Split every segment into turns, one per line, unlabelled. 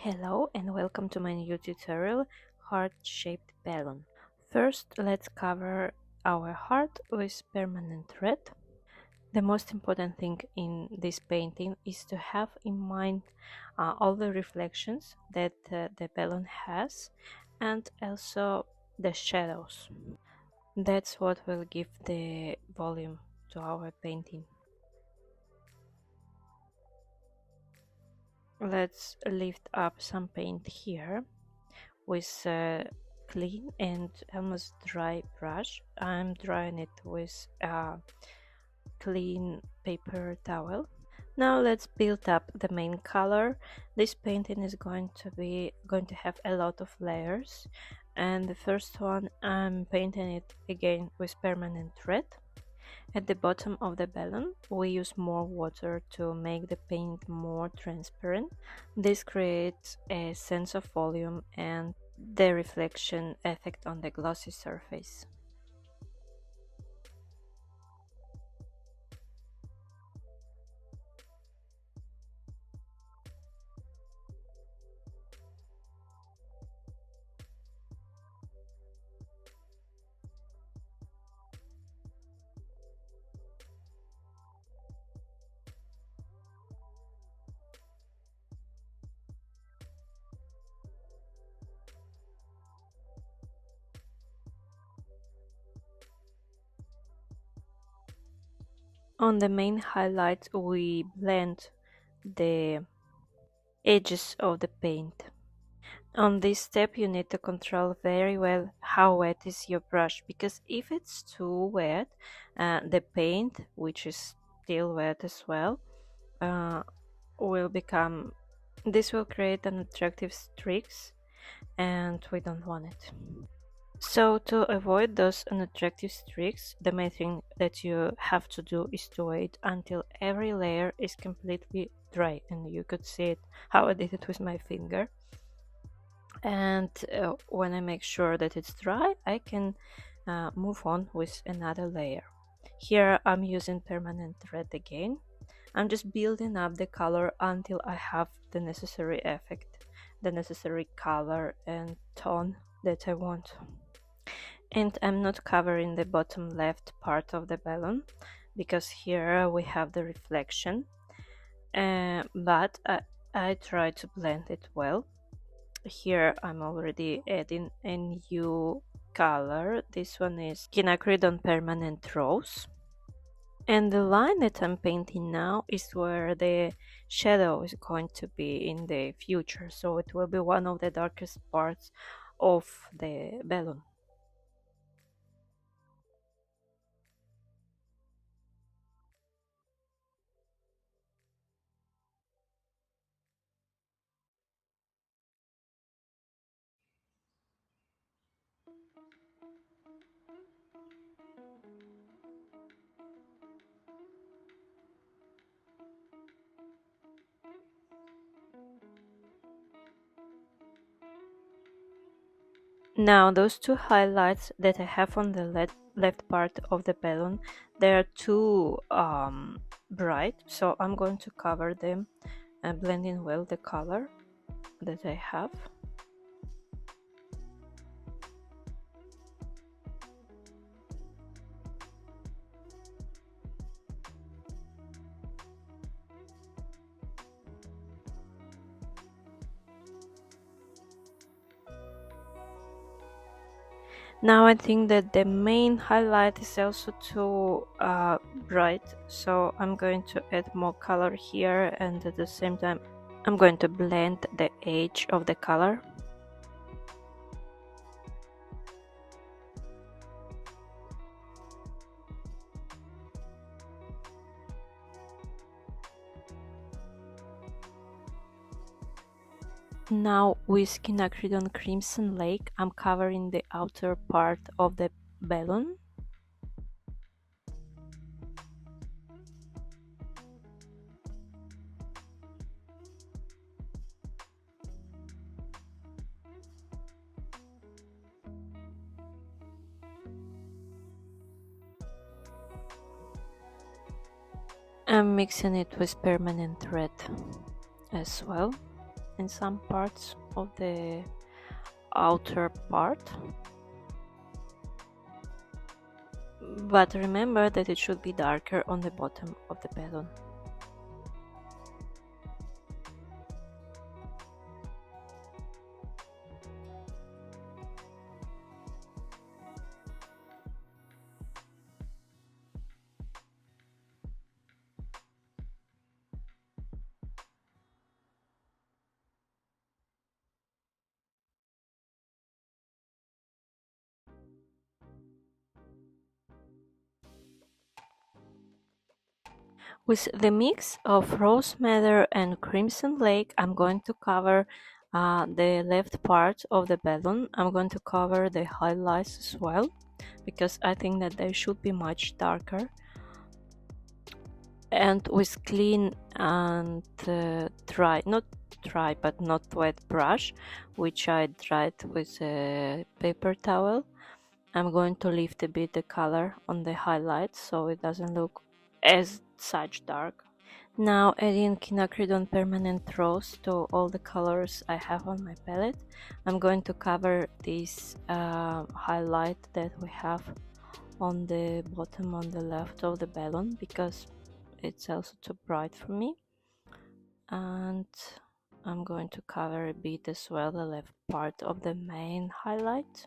Hello and welcome to my new tutorial, Heart-Shaped Balloon. First, let's cover our heart with permanent red. The most important thing in this painting is to have in mind all the reflections that the balloon has and also the shadows. That's what will give the volume to our painting. Let's lift up some paint here with a clean and almost dry brush. I'm drying it with a clean paper towel. Now let's build up the main color. This painting is going to have a lot of layers, and the first one I'm painting it again with permanent red. At the bottom of the balloon, we use more water to make the paint more transparent. This creates a sense of volume and the reflection effect on the glossy surface. On the main highlights, we blend the edges of the paint. On this step, you need to control very well how wet is your brush, because if it's too wet, the paint, which is still wet as well, will become, this will create unattractive streaks, and we don't want it. So to avoid those unattractive streaks, the main thing that you have to do is to wait until every layer is completely dry, and you could see it how I did it with my finger. And when I make sure that it's dry, I can move on with another layer. Here I'm using permanent red again. I'm just building up the color until I have the necessary effect, the necessary color and tone that I want. And I'm not covering the bottom left part of the balloon, because here we have the reflection, but I try to blend it well. Here I'm already adding a new color. This one is quinacridone permanent rose. And the line that I'm painting now is where the shadow is going to be in the future, so it will be one of the darkest parts of the balloon. Now those two highlights that I have on the left part of the balloon, they are too bright, so I'm going to cover them and blend in well the color that I have. Now I think that the main highlight is also too bright, so I'm going to add more color here, and at the same time I'm going to blend the edge of the color. Now with quinacridone Crimson Lake, I'm covering the outer part of the balloon. I'm mixing it with permanent red as well. in some parts of the outer part. But remember that it should be darker on the bottom of the balloon. With the mix of rose madder and crimson lake, I'm going to cover the left part of the balloon. I'm going to cover the highlights as well, because I think that they should be much darker. And with clean and dry, not dry but not wet brush, which I dried with a paper towel, I'm going to lift a bit the color on the highlights so it doesn't look as such dark. Now adding quinacridone permanent rose to all the colors I have on my palette, I'm going to cover this highlight that we have on the bottom on the left of the balloon, because it's also too bright for me. And I'm going to cover a bit as well the left part of the main highlight.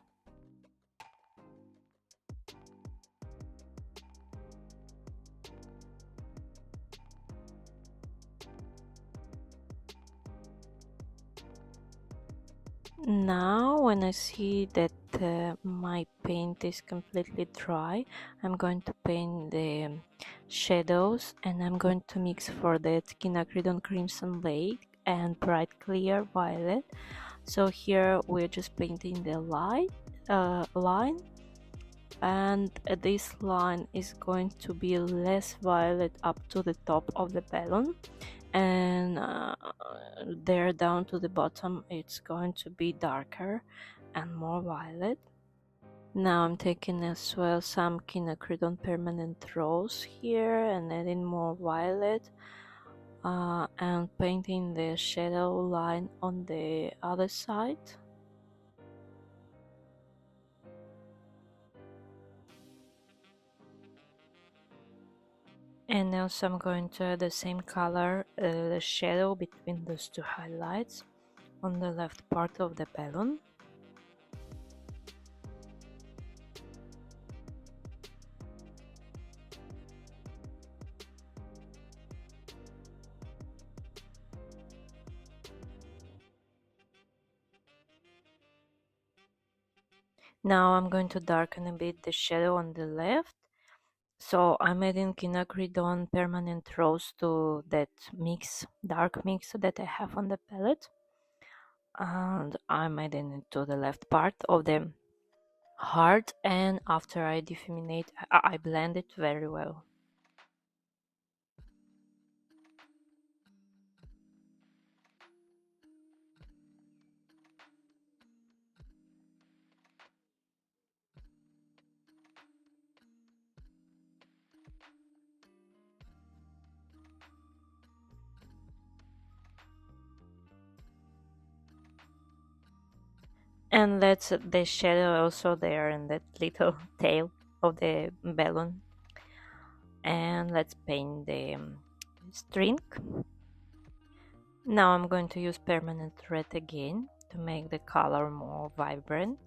Now when I see that my paint is completely dry, I'm going to paint the shadows, and I'm going to mix for that quinacridone crimson lake and bright clear violet. So here we're just painting the line, and this line is going to be less violet up to the top of the balloon, and there down to the bottom it's going to be darker and more violet. Now I'm taking as well some quinacridone permanent rose here and adding more violet, and painting the shadow line on the other side. And also I'm going to add the same color, the shadow between those two highlights on the left part of the balloon. Now I'm going to darken a bit the shadow on the left. So I'm adding quinacridone permanent rose to that mix, dark mix that I have on the palette. And I'm adding it to the left part of the heart, and after I difuminate, I blend it very well. And let's the shadow also there in that little tail of the balloon. And let's paint the string. Now I'm going to use permanent red again to make the color more vibrant.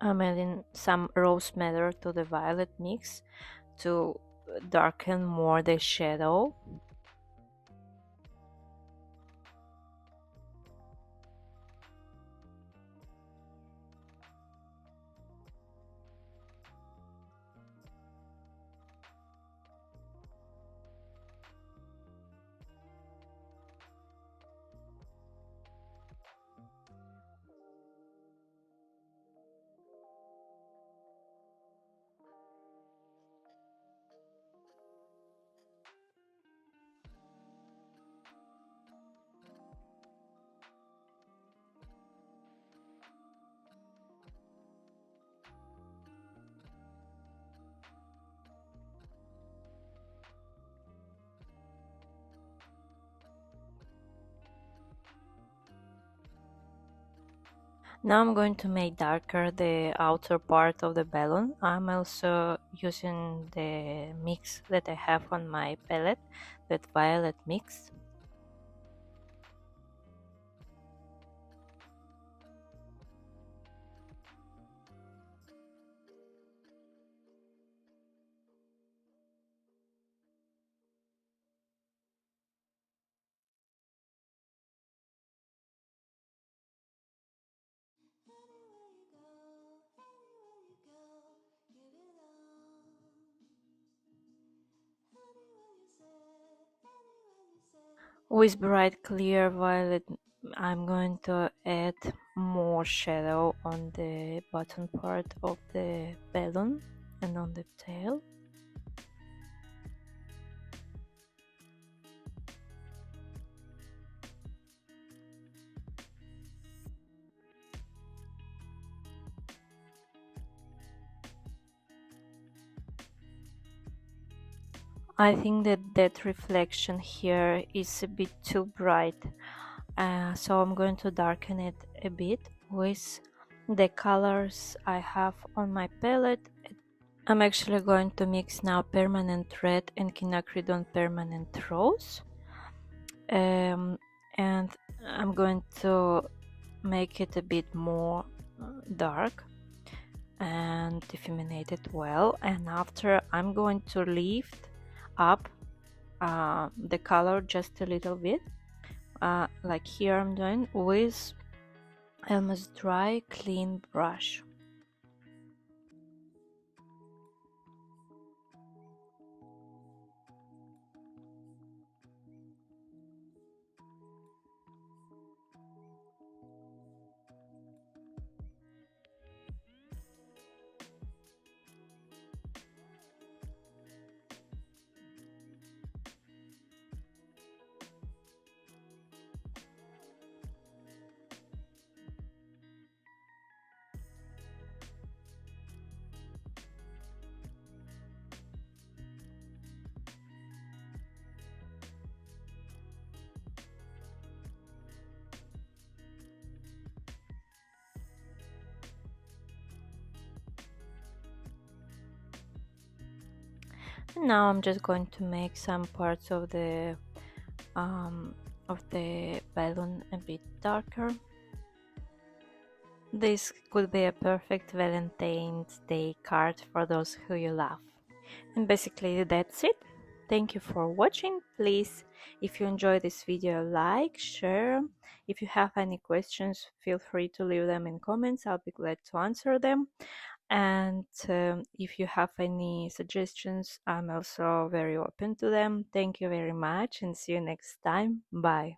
I'm adding some rose madder to the violet mix to darken more the shadow. Now I'm going to make darker the outer part of the balloon. I'm also using the mix that I have on my palette, that violet mix. With bright clear violet, I'm going to add more shadow on the bottom part of the balloon and on the tail. I think that reflection here is a bit too bright, so I'm going to darken it a bit with the colors I have on my palette. I'm actually going to mix now permanent red and quinacridone permanent rose, and I'm going to make it a bit more dark and diffuminate it well, and after I'm going to lift up the color just a little bit, like here I'm doing with almost dry clean brush. And now I'm just going to make some parts of the balloon a bit darker. This could be a perfect Valentine's Day card for those who you love. And basically that's it. Thank you for watching. Please, if you enjoyed this video, like, share. If you have any questions, feel free to leave them in comments. I'll be glad to answer them. And if you have any suggestions, I'm also very open to them. Thank you very much and see you next time. Bye.